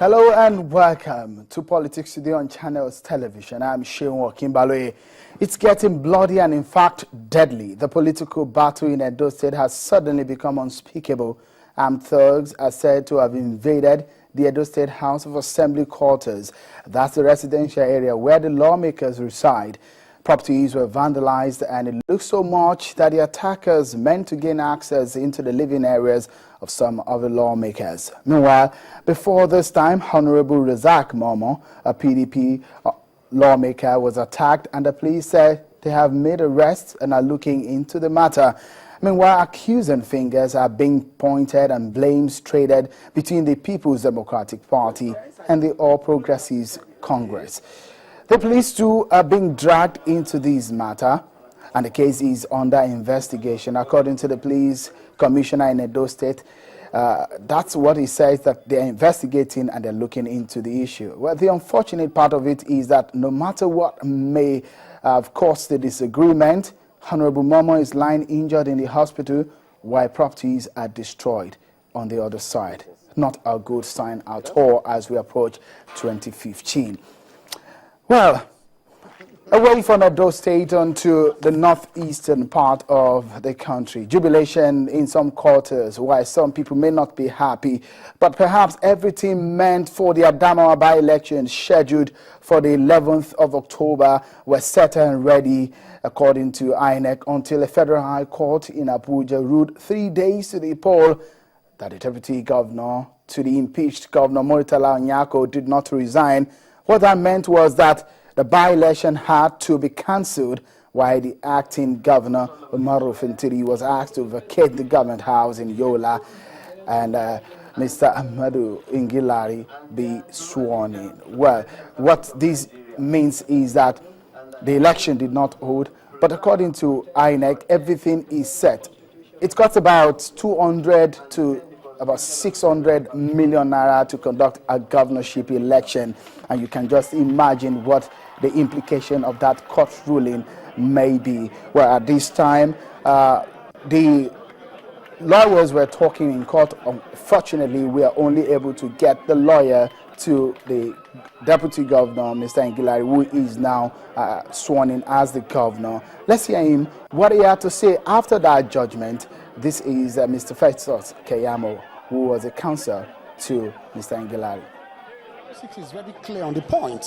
Hello and welcome to Politics Today on Channels Television. I'm Sheon Kimbalwe. It's getting bloody and in fact deadly. The political battle in Edo State has suddenly become unspeakable. Armed thugs are said to have invaded the Edo State House of Assembly quarters. That's the residential area where the lawmakers reside. Properties were vandalized, and it looks so much that the attackers meant to gain access into the living areas of some of the lawmakers. Meanwhile, before this time, Honorable Razak Momo, a PDP lawmaker, was attacked, and the police said they have made arrests and are looking into the matter. Meanwhile, accusing fingers are being pointed and blames traded between the People's Democratic Party and the All Progressives Congress. The police too are being dragged into this matter, and the case is under investigation. According to the police commissioner in Edo State, that's what he says, that they're investigating and they're looking into the issue. Well, the unfortunate part of it is that no matter what may have caused the disagreement, Honorable Momo is lying injured in the hospital while properties are destroyed on the other side. Not a good sign at all as we approach 2015. Well, away from Edo State onto the northeastern part of the country. Jubilation in some quarters, while some people may not be happy, but perhaps everything meant for the Adamawa by-election scheduled for the 11th of October were set and ready, according to INEC, until a federal high court in Abuja ruled 3 days to the poll that the deputy governor to the impeached Governor Murtala Onyako did not resign. What that meant was that the by-election had to be cancelled, while the acting governor, Umaru Fintiri, was asked to vacate the government house in Yola and Mr. Ahmadu Ingilari be sworn in. Well, what this means is that the election did not hold, but according to INEC, everything is set. It cost about 200 to about 600 million naira to conduct a governorship election, and you can just imagine what the implication of that court ruling may be. Well, at this time, the lawyers were talking in court. Unfortunately, we are only able to get the lawyer to the deputy governor, Mr. Ingilari, who is now sworn in as the governor. Let's hear him, what he had to say after that judgment. This is Mr. Festus Keyamo, who was a counsel to Mr. Ingilari. Is very clear on the point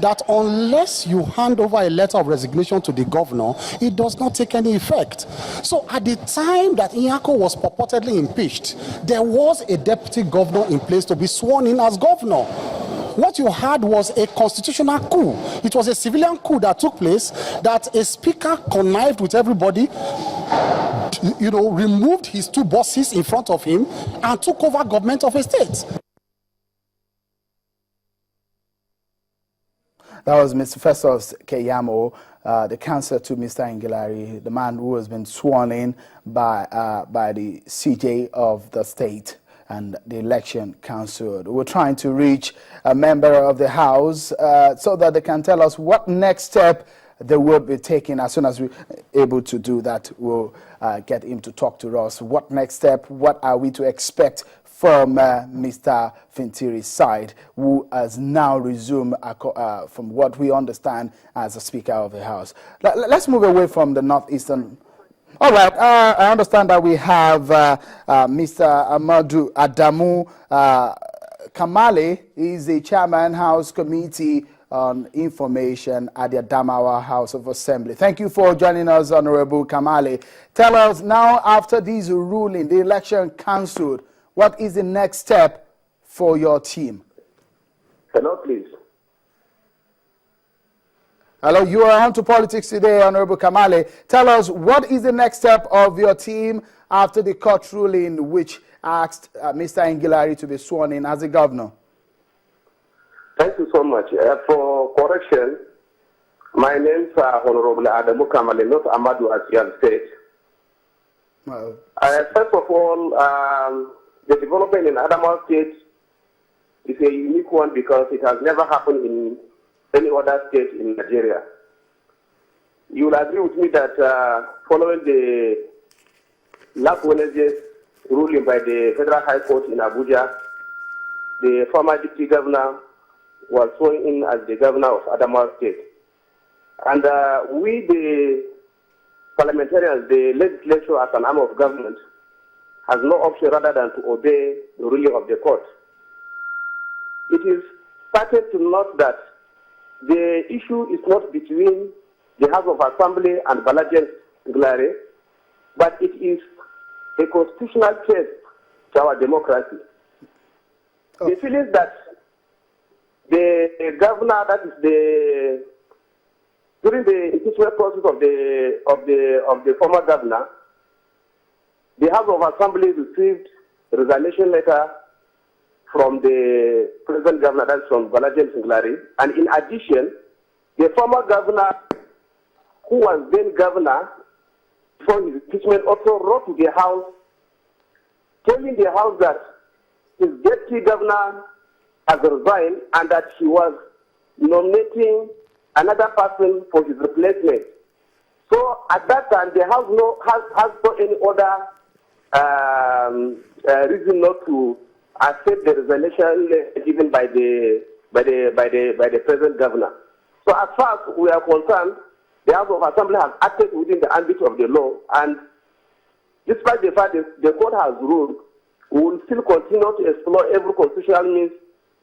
that unless you hand over a letter of resignation to the governor, it does not take any effect. So at the time that Onyako was purportedly impeached, there was a deputy governor in place to be sworn in as governor. What you had was a constitutional coup. It was a civilian coup that took place, that a speaker connived with everybody, removed his two bosses in front of him and took over government of a state. That was Mr. Festus Keyamo, the counsel to Mr. Ingilari, the man who has been sworn in by the CJ of the state and the election cancelled. We're trying to reach a member of the House so that they can tell us what next step they will be taking. As soon as we're able to do that, we'll get him to talk to us. What next step? What are we to expect from Mr. Fintiri's side, who has now resumed, from what we understand, as a Speaker of the House? Let's move away from the northeastern. All right, I understand that we have Mr. Ahmadu Adamu. Kamale is the chairman, House Committee on Information at the Adamawa House of Assembly. Thank you for joining us, Honorable Kamale. Tell us now, after this ruling, the election cancelled, what is the next step for your team? Hello, please. Hello, you are on to Politics Today, Honorable Kamale. Tell us, what is the next step of your team after the court ruling which asked Mr. Ingilari to be sworn in as a governor? Thank you so much. For correction, my name is Honorable Adamu Kamale, not Ahmadu, as you have said. Well, first of all, the development in Adamawa State is a unique one because it has never happened in any other state in Nigeria. You will agree with me that following the last Wednesday's ruling by the Federal High Court in Abuja, the former deputy governor was sworn in as the governor of Adamawa State. And we, the parliamentarians, the legislature as an arm of government, has no option rather than to obey the ruling of the court. It is started to note that the issue is not between the House of Assembly and Balajen Glare, but it is a constitutional test to our democracy. Oh. The feeling that the governor, that is during the impeachment process of the former governor, the House of Assembly received a resignation letter from the present governor, that's from Balajen Singlari, and in addition, the former governor, who was then governor before his impeachment, also wrote to the House, telling the House that his deputy governor has resigned and that he was nominating another person for his replacement. So at that time, the House has no any other reason not to accept the resignation given by the present governor. So as far as we are concerned, the House of Assembly has acted within the ambit of the law, and despite the fact that the court has ruled, we will still continue to explore every constitutional means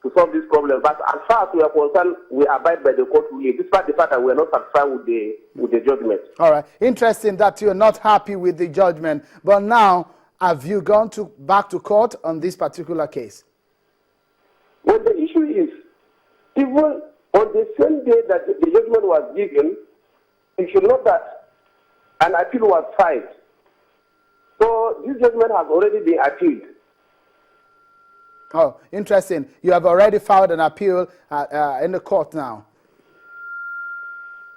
to solve this problem. But as far as we are concerned, we abide by the court ruling, despite the fact that we are not satisfied with the judgment. All right. Interesting that you're not happy with the judgment. But now, have you gone back to court on this particular case? Well, the issue is, even on the same day that the judgment was given, you should note that an appeal was filed. So this judgment has already been appealed. Oh, interesting. You have already filed an appeal in the court now.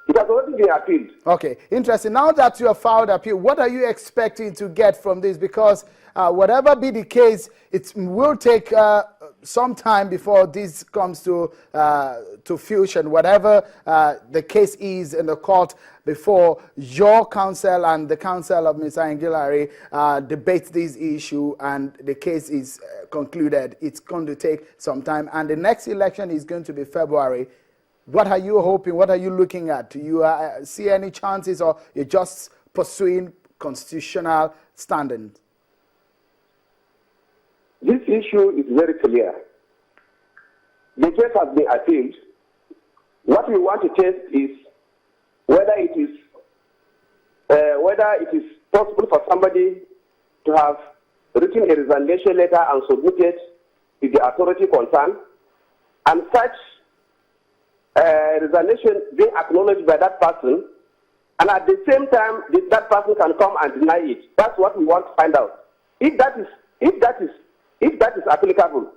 It has already been appealed. Okay, interesting. Now that you have filed appeal, what are you expecting to get from this? Because whatever be the case, it will take some time before this comes to fruition. Whatever the case is in the court, before your counsel and the counsel of Mr. Angilari debate this issue and the case is concluded, it's going to take some time. And the next election is going to be February. What are you hoping? What are you looking at? Do you see any chances, or you're just pursuing constitutional standings? This issue is very clear. The case has been appealed. What we want to test is whether it is possible for somebody to have written a resignation letter and submitted to the authority concerned, and such resignation being acknowledged by that person, and at the same time that person can come and deny it. That's what we want to find out. If that is applicable,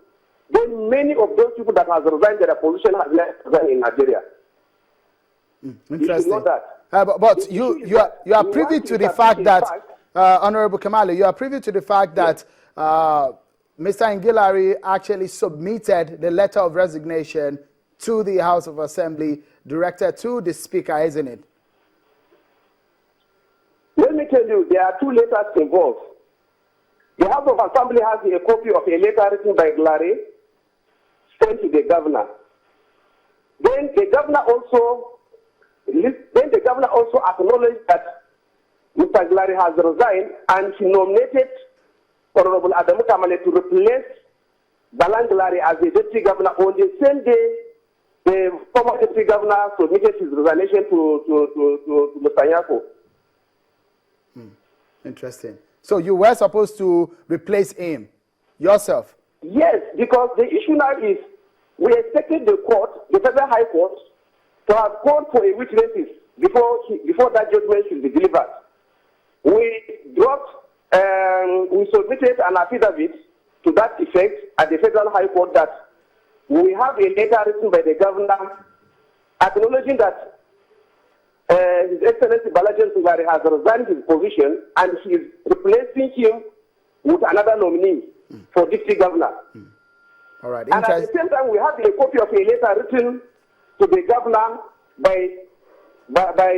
then many of those people that have resigned their position have left in Nigeria. Interesting. You should know that. But you are privy to the fact that, Honorable Kamale, you are privy to the fact that Mr. Angilari actually submitted the letter of resignation to the House of Assembly, directed to the Speaker, isn't it? Let me tell you, there are two letters involved. The House of Assembly has a copy of a letter written by Glare sent to the governor. Then the governor also acknowledged that Mr. Glare has resigned, and he nominated Honorable Adamu Kamale to replace Balan Glare as the deputy governor. On the same day, the former deputy governor submitted his resignation to Mr. Yako. Interesting. So you were supposed to replace him yourself? Yes, because the issue now is we expected the Federal High Court, to have called for a witnesses before that judgment should be delivered. We submitted an affidavit to that effect at the Federal High Court that we have a letter written by the governor acknowledging that His Excellency Balajen Sungari has resigned his position and he is replacing him with another nominee for deputy governor. All right. And at the same time, we have a copy of a letter written to the governor by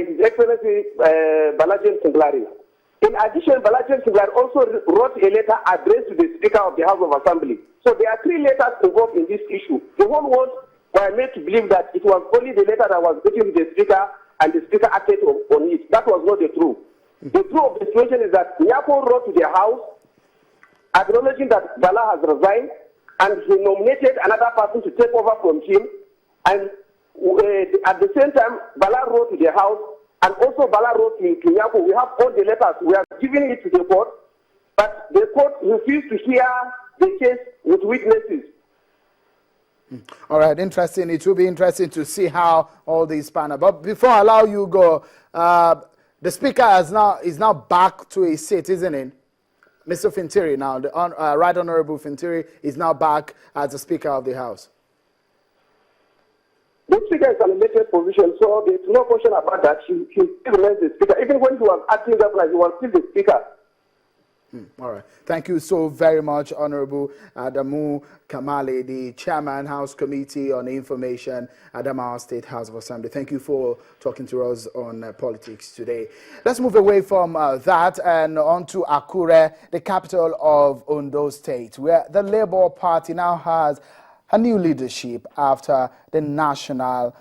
His Excellency Balajen Sungari. In addition, Balajen Sungari also wrote a letter addressed to the Speaker of the House of Assembly, So there are 3 letters involved in this issue. The whole world were made to believe that it was only the letter that was written to the speaker and the speaker acted on it. That was not the truth. The truth of the situation is that Nyako wrote to their house acknowledging that Bala has resigned and he nominated another person to take over from him. And at the same time, Bala wrote to their house and also Bala wrote to Nyako. We have all the letters. We are giving it to the court, but the court refused to hear the case with witnesses. All right, interesting. It will be interesting to see how all these pan out. But before I allow you go, the speaker is now back to his seat, isn't it? Mr. Fintiri now, the Right Honorable Fintiri is now back as the Speaker of the House. The Speaker is an elected position, so there's no question about that. He still remains the Speaker. Even when he was acting governor, he was still the Speaker. All right. Thank you so very much, Honorable Adamu Kamale, the Chairman, House Committee on Information, Adamawa State House of Assembly. Thank you for talking to us on politics today. Let's move away from that and on to Akure, the capital of Ondo State, where the Labour Party now has a new leadership after the national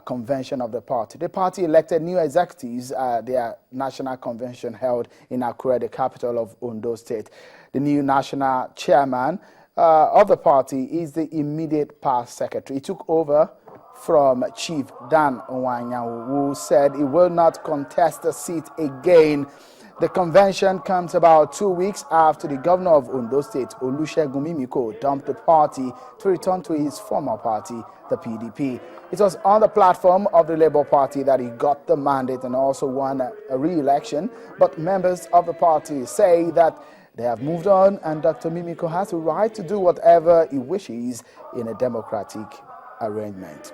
convention of the party. The party elected new executives at their national convention held in Akure, the capital of Ondo State. The new national chairman of the party is the immediate past secretary. He took over from Chief Dan Onwanyan, who said he will not contest the seat again. The convention comes about 2 weeks after the governor of Ondo State, Olusegun Mimiko, dumped the party to return to his former party, the PDP. It was on the platform of the Labour Party that he got the mandate and also won a re-election. But members of the party say that they have moved on and Dr. Mimiko has the right to do whatever he wishes in a democratic arrangement.